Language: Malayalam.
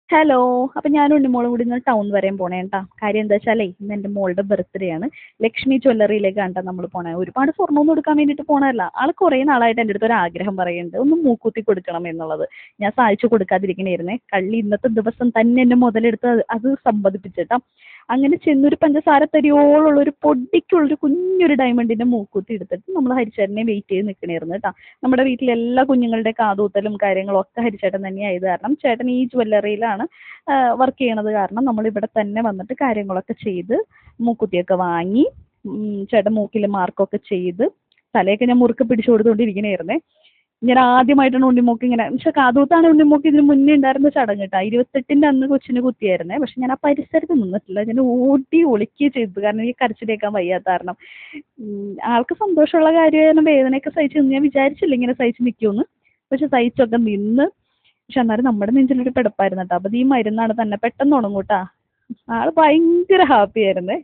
ഹലോ. അപ്പം ഞാനും ഉണ്ണിമോളും കൂടി ഇന്ന് ടൗൺ വരെയും പോണേ കേട്ടാ. കാര്യം എന്താ വെച്ചാലേ ഇന്ന് എൻ്റെ മോളുടെ ബർത്ത്ഡേ ആണ്. ലക്ഷ്മി ജ്വല്ലറിയിലേക്കാണ് കേട്ടോ നമ്മൾ പോണേ. ഒരുപാട് സ്വർണ്ണമൊന്നും എടുക്കാൻ വേണ്ടിയിട്ട് പോണതല്ല. ആൾ കുറേ നാളായിട്ട് എൻ്റെ അടുത്ത് ഒരു ആഗ്രഹം പറയുന്നുണ്ട്, ഒന്ന് മൂക്കുത്തി കൊടുക്കണം എന്നുള്ളത്. ഞാൻ സാധിച്ചു കൊടുക്കാതിരിക്കണായിരുന്നേ. കള്ളി ഇന്നത്തെ ദിവസം തന്നെ എന്നെ മുതലെടുത്ത് അത് സമ്മതിപ്പിച്ചിട്ടാ. അങ്ങനെ ചെന്നൊരു പഞ്ചസാര തരിയോളുള്ള ഒരു പൊടിക്കുള്ളൊരു കുഞ്ഞൊരു ഡയമണ്ടിൻ്റെ മൂക്കുത്തി എടുത്തിട്ട് നമ്മൾ ഹരിച്ചേട്ടനെ വെയിറ്റ് ചെയ്ത് നിൽക്കണായിരുന്നു കേട്ടോ. നമ്മുടെ വീട്ടിലെ എല്ലാ കുഞ്ഞുങ്ങളുടെ കാതൂത്തലും കാര്യങ്ങളും ഒക്കെ ഹരിച്ചേട്ടൻ തന്നെയായത് കാരണം ചേട്ടൻ ഈ ജ്വല്ലറിയിലാണ് വർക്ക് ചെയ്യണത് കാരണം നമ്മൾ ഇവിടെ തന്നെ വന്നിട്ട് കാര്യങ്ങളൊക്കെ ചെയ്ത് മൂക്കുത്തിയൊക്കെ വാങ്ങി ചേട്ടൻ മൂക്കിൽ മാർക്കൊക്കെ ചെയ്ത് തലയൊക്കെ ഞാൻ മുറുക്കെ പിടിച്ചു കൊടുത്തുകൊണ്ടിരിക്കണായിരുന്നേ. ഞാൻ ആദ്യമായിട്ടാണ് ഉണ്ണിമോക്ക് ഇങ്ങനെ പക്ഷെ കാതൂത്താണ് ഉണ്ണിമോക്ക് ഇതിന് മുന്നേ ഉണ്ടായിരുന്ന ചടങ്ങ് കേട്ടോ. 28ൻ്റെ അന്ന് കൊച്ചിന് കുത്തിയായിരുന്നേ. പക്ഷെ ഞാൻ ആ പരിസരത്ത് നിന്നിട്ടില്ല. ഞാൻ ഓടി ഒളിക്കുകയും ചെയ്തു കാരണം എനിക്ക് കരച്ചിലേക്കാൻ വയ്യാത്ത കാരണം. ആൾക്ക് സന്തോഷമുള്ള കാര്യമായിരുന്നു. വേദനയൊക്കെ സഹിച്ച് നിന്ന് ഞാൻ വിചാരിച്ചില്ല ഇങ്ങനെ സഹിച്ച് നിൽക്കുമെന്ന്. പക്ഷെ സഹിച്ചൊക്കെ നിന്ന്. പക്ഷെ എന്നാലും നമ്മുടെ നെഞ്ചിലൊരു പിടപ്പായിരുന്നു കേട്ടോ. അപ്പം ഈ മരുന്നാണ് തന്നെ പെട്ടെന്ന് ഉണങ്ങൂട്ടാ. ആൾ ഭയങ്കര ഹാപ്പി ആയിരുന്നേ.